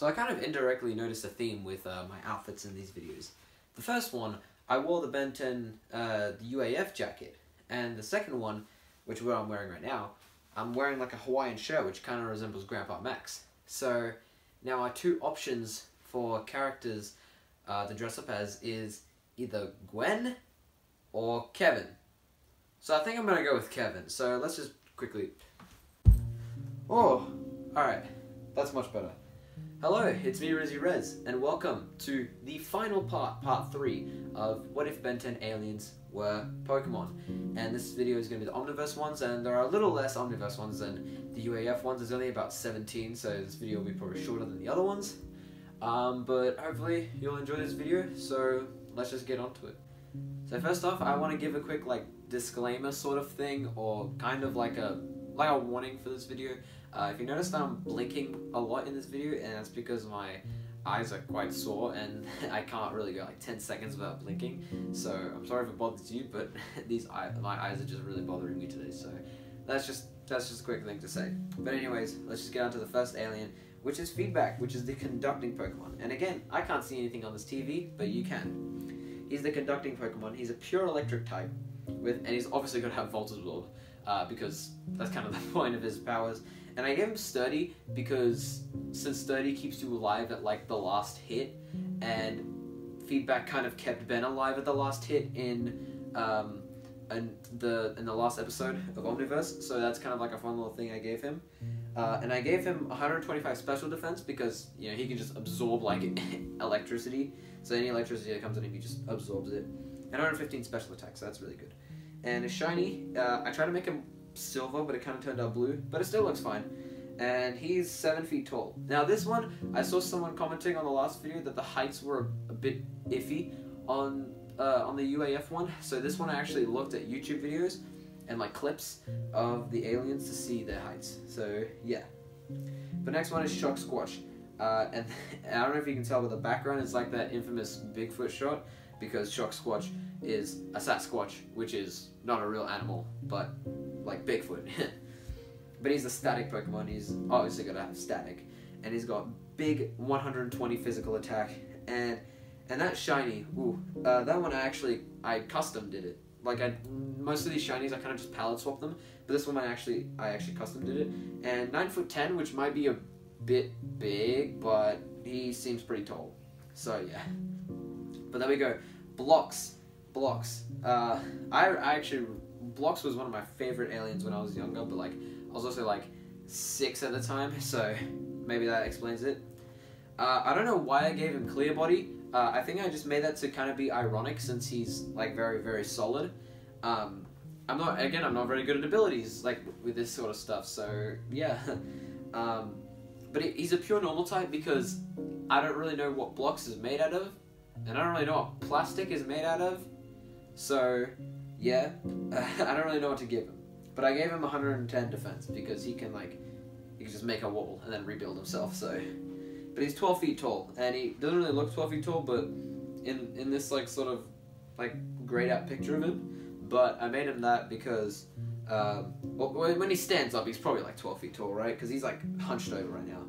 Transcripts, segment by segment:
So I kind of indirectly noticed a theme with my outfits in these videos. The first one, I wore the Ben 10 the UAF jacket, and the second one, which is what I'm wearing right now, I'm wearing like a Hawaiian shirt which kind of resembles Grandpa Max. So now our two options for characters to dress up as is either Gwen or Kevin. So I think I'm gonna go with Kevin. So let's just quickly... Oh, alright, that's much better. Hello, it's me, Rez, and welcome to the final part 3 of What If Ben 10 Aliens Were Pokemon. And this video is going to be the Omniverse ones, and there are a little less Omniverse ones than the UAF ones. There's only about 17, so this video will be probably shorter than the other ones. But hopefully you'll enjoy this video, so let's just get onto it. So first off, I want to give a quick disclaimer sort of thing, or kind of like a warning for this video. If you notice that I'm blinking a lot in this video, and that's because my eyes are quite sore and I can't really go 10 seconds without blinking. So I'm sorry if it bothers you, but my eyes are just really bothering me today. So that's just a quick thing to say. But anyways, let's just get on to the first alien, which is Feedback, which is the conducting Pokemon. And again, I can't see anything on this TV, but you can. He's the conducting Pokemon. He's a pure electric type, and he's obviously going to have Volt Absorb, because that's kind of the point of his powers. And I gave him Sturdy because since Sturdy keeps you alive at the last hit, and Feedback kind of kept Ben alive at the last hit in the last episode of Omniverse, so that's kind of like a fun little thing I gave him. And I gave him 125 special defense because he can just absorb electricity, so any electricity that comes at him he just absorbs it. And 115 special attack, so that's really good. And his shiny, I tried to make him silver, but it kind of turned out blue, but it still looks fine. And he's 7 feet tall. Now this one, I saw someone commenting on the last video that the heights were a bit iffy on the UAF one, so this one I actually looked at YouTube videos and clips of the aliens to see their heights, so yeah. The next one is Shock Squatch, and I don't know if you can tell, but the background is like that infamous Bigfoot shot, because Shock Squatch is a Sasquatch, which is not a real animal, but like Bigfoot. But he's a static Pokemon. He's obviously gonna have static, and he's got big 120 physical attack, and that shiny, that one I custom did it. Most of these shinies I kind of just palette swap them, but this one I actually custom did it. And 9'10", which might be a bit big, but he seems pretty tall. So yeah. But there we go. Blocks. Blocks was one of my favorite aliens when I was younger, but I was also 6 at the time, so maybe that explains it. I don't know why I gave him Clear Body. I think I just made that to kind of be ironic, since he's very, very solid. I'm not very good at abilities with this sort of stuff, so yeah. But he's a pure normal type because I don't really know what Blocks is made out of, and I don't really know what plastic is made out of, so yeah, I don't really know what to give him. But I gave him 110 defense because he can just make a wall and then rebuild himself, so. But he's 12 feet tall, and he doesn't really look 12 feet tall, but in this sort of grayed out picture of him. But I made him that because when he stands up, he's probably 12 feet tall, right? Because he's hunched over right now.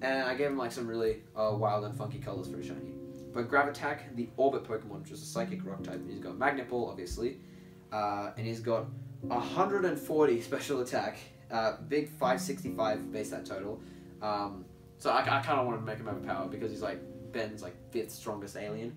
And I gave him some really wild and funky colors for his shiny. But Gravitack, the Orbit Pokemon, which is a Psychic Rock type, and he's got Magnet Ball, obviously, and he's got 140 special attack, big 565 base stat total. So I kind of wanted to make him overpowered because he's Ben's 5th strongest alien.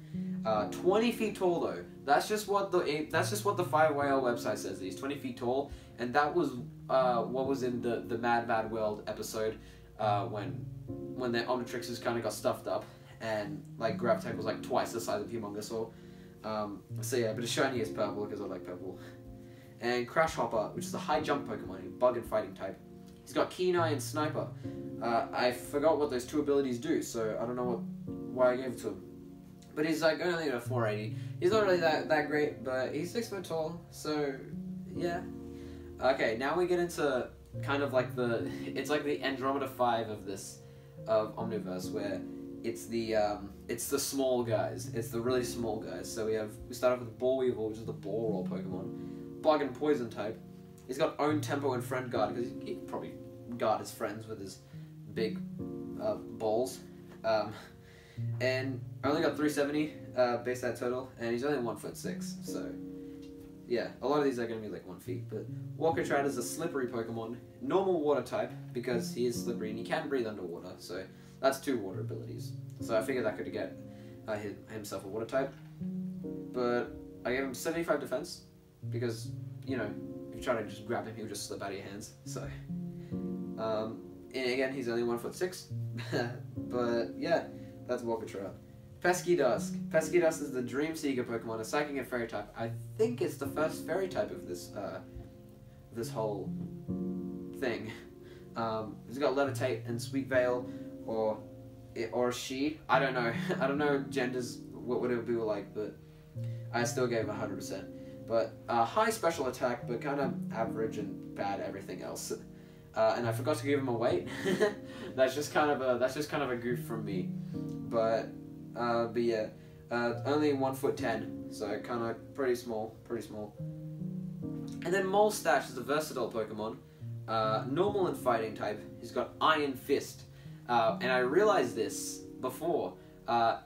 20 feet tall though. That's just what the 5YL website says. That he's 20 feet tall, and that was what was in the Mad World episode when the Omnitrixes kind of got stuffed up, and Gravitack was twice the size of Humongousaur. So yeah, but his shiny is purple because I like purple. And Crash Hopper, which is a high jump Pokemon, bug and fighting type. He's got Keen Eye and Sniper. I forgot what those two abilities do, so I don't know why I gave it to him. But he's only at a 480. He's not really that great, but he's 6 foot tall, so yeah. Okay, now we get into kind of it's the Andromeda 5 of Omniverse, where it's the small guys. It's the really small guys. So we start off with Ball Weevil, which is the Ball Roll Pokemon. Bug and Poison type. He's got Own Tempo and Friend Guard, because he can probably guard his friends with his big balls. And only got 370 base stat total, and he's only 1'6", so yeah, a lot of these are going to be like 1 feet. But Walker Trout is a slippery Pokemon, normal water type because he is slippery and he can breathe underwater, so that's 2 water abilities. So I figured that could get himself a water type. But I gave him 75 defense because, you know, if you try to just grab him, he'll just slip out of your hands. So, and again, he's only 1'6", but yeah, that's Walker Trout. Pesky Dusk. Pesky Dusk is the Dream Seeker Pokemon, a Psychic and Fairy type. I think it's the first Fairy type of this this whole thing. It's got Levitate and Sweet Veil, or she. I don't know. I don't know genders. What would it be like? But I still gave him 100%. But high special attack, but kind of average and bad everything else. And I forgot to give him a weight. That's just kind of a goof from me. But yeah, only 1'10", so kind of pretty small. And then Molstache is a versatile Pokemon, normal and fighting type. He's got Iron Fist, and I realized this before.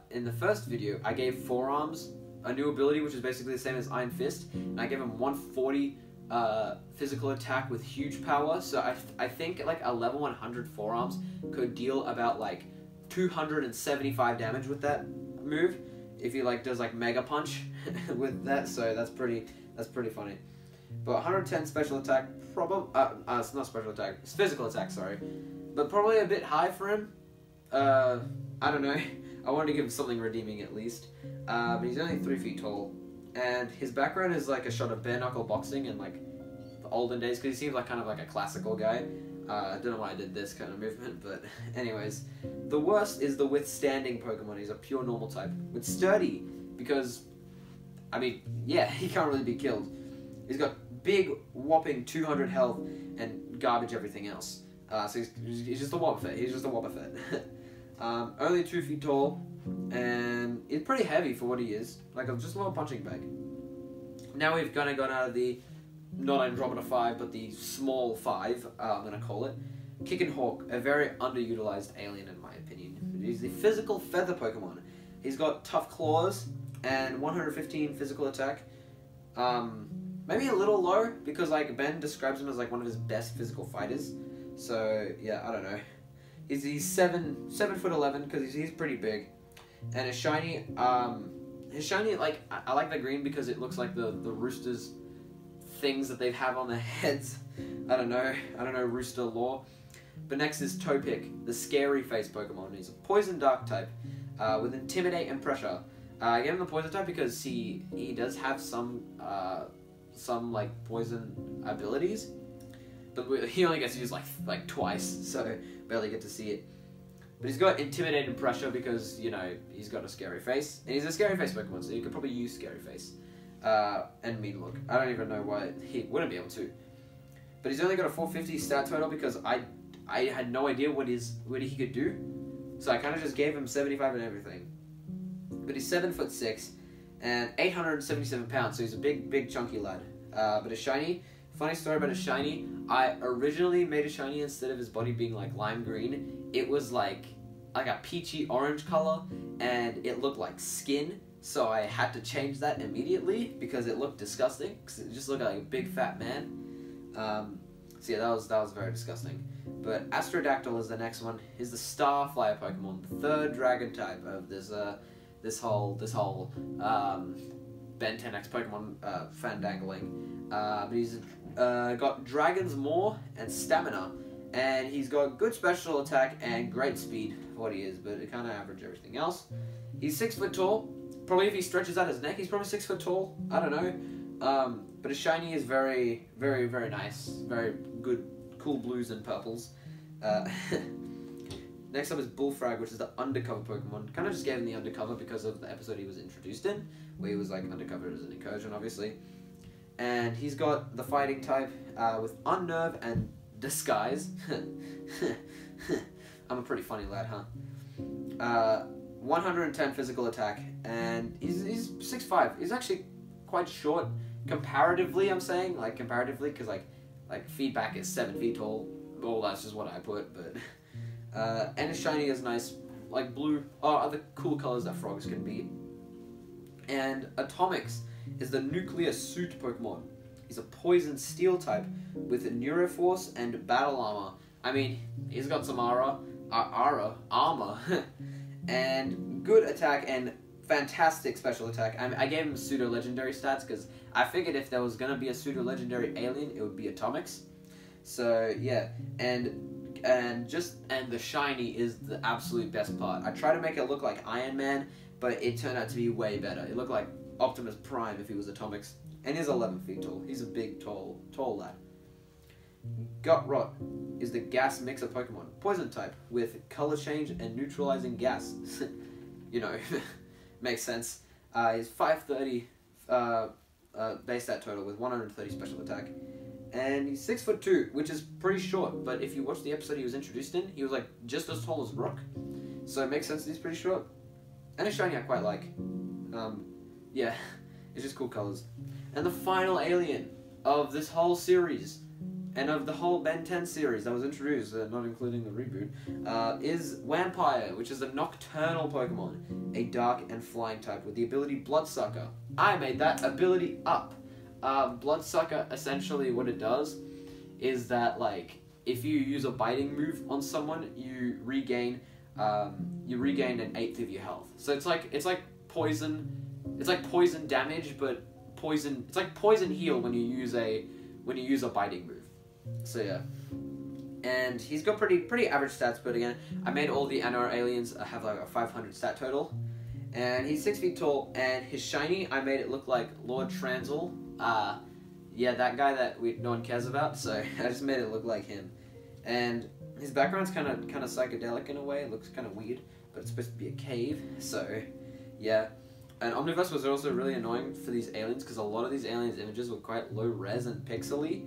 In the first video, I gave Forearms a new ability, which is basically the same as Iron Fist, and I gave him 140 physical attack with huge power. So I think like a level 100 Forearms could deal about like 275 damage with that move if he like does like Mega Punch with that. So that's pretty funny. But 110 special attack, probably it's not special attack, it's physical attack, sorry, but probably a bit high for him. I don't know. I wanted to give him something redeeming at least. But he's only 3 feet tall, and his background is like a shot of bare knuckle boxing in like the olden days, because he seems like kind of like a classical guy. I don't know why I did this kind of movement, but anyways. The worst is the Withstanding Pokemon. He's a pure normal type. With Sturdy, because, I mean, yeah, he can't really be killed. He's got big, whopping 200 health and garbage everything else. So he's just a Wobbuffet. He's just a Wobbuffet. Only 2 feet tall, and he's pretty heavy for what he is. Like, just a little punching bag. Now we've kind of gone out of the not Andromeda 5, but the small 5, I'm going to call it. Kick and Hawk, a very underutilized alien in my opinion. He's the physical feather Pokemon. He's got tough claws and 115 physical attack. Maybe a little low, because like Ben describes him as like one of his best physical fighters. So yeah, I don't know. He's 7'11", because he's pretty big. And his shiny, like, I like the green because it looks like the roosters things that they have on their heads. I don't know rooster lore. But next is Topic, the scary face Pokemon. He's a poison dark type, with Intimidate and Pressure. I gave him the poison type because he does have some like poison abilities, but he only gets to use like twice, so barely get to see it. But he's got Intimidate and Pressure because, you know, he's got a scary face, and he's a scary face Pokemon, so you could probably use scary face. And Mean Look. I don't even know why he wouldn't be able to. But he's only got a 450 stat total because I had no idea what he could do. So I kind of just gave him 75 and everything. But he's 7'6" and 877 pounds, so he's a big chunky lad. But a shiny, funny story about a shiny, I originally made a shiny instead of his body being like lime green. It was like a peachy orange color, and it looked like skin. So I had to change that immediately because it looked disgusting. Because it just looked like a big fat man. So yeah, that was very disgusting. But Astrodactyl is the next one. He's the Starflyer Pokemon, the third dragon type of this whole Ben 10X Pokemon fandangling. But he's got Dragon's Maw and Stamina, and he's got good special attack and great speed for what he is, but it kind of average everything else. He's 6 foot tall. Probably if he stretches out his neck, he's probably 6 foot tall. I don't know. But his shiny is very, very, very nice. Very good, cool blues and purples. Next up is Bullfrag, which is the undercover Pokemon. Kind of just gave him the undercover because of the episode he was introduced in, where he was like undercover as an incursion, obviously. And he's got the fighting type with Unnerve and Disguise. I'm a pretty funny lad, huh? 110 physical attack, and he's 6'5". He's actually quite short comparatively. I'm saying like comparatively because like feedback is 7 feet tall. Well, that's just what I put, but and his shiny is nice like blue, or other cool colors that frogs can be. And Atomics is the nuclear suit Pokemon. He's a poison steel type with Neuroforce and battle armor. I mean, he's got some armor, and good attack and fantastic special attack. I gave him pseudo legendary stats because I figured if there was gonna be a pseudo legendary alien, it would be Atomics. So yeah, and the shiny is the absolute best part. I tried to make it look like Iron Man, but it turned out to be way better. It looked like Optimus Prime if he was Atomics, and he's 11 feet tall. He's a big, tall lad. Gut Rot is the gas mixer Pokemon, poison type with color change and neutralizing gas. You know, makes sense. He's 530 base stat total with 130 special attack. And he's 6'2", which is pretty short, but if you watch the episode he was introduced in, he was like just as tall as Rock. So it makes sense that he's pretty short. And his shiny I quite like. Yeah, it's just cool colors. And the final alien of this whole series, and of the whole Ben 10 series that was introduced, not including the reboot, is Vampire, which is a nocturnal Pokemon, a dark and flying type with the ability Bloodsucker. I made that ability up. Bloodsucker, essentially what it does is that, like, if you use a biting move on someone, you regain an eighth of your health. So it's like poison damage, but it's like poison heal when you use a biting move. So yeah, and he's got pretty average stats, but again, I made all the NR aliens have like a 500 stat total, and he's 6 feet tall, and his shiny I made it look like Lord Transil. Yeah, that guy that no one cares about. So I just made it look like him, and his background's kind of psychedelic in a way. It looks kind of weird, but it's supposed to be a cave. So yeah. And Omniverse was also really annoying for these aliens because a lot of these aliens images were quite low res and pixely.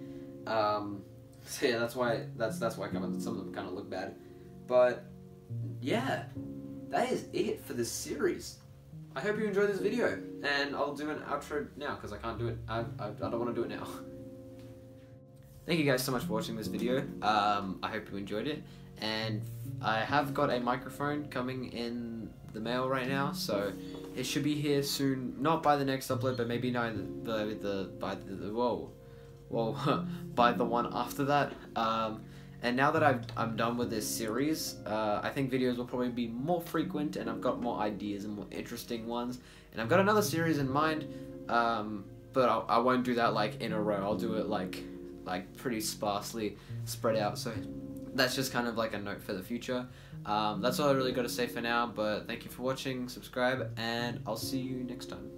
So yeah, that's why some of them kind of look bad. But yeah, that is it for this series. I hope you enjoyed this video, and I'll do an outro now because I can't do it. I don't want to do it now. Thank you guys so much for watching this video. I hope you enjoyed it, and I have got a microphone coming in the mail right now, so it should be here soon. Not by the next upload, but maybe by the one after that. And now that I'm done with this series, I think videos will probably be more frequent, and I've got more ideas and more interesting ones. And I've got another series in mind, but I won't do that like in a row. I'll do it like pretty sparsely spread out. So that's just kind of like a note for the future. That's all I really got to say for now, but thank you for watching, subscribe, and I'll see you next time.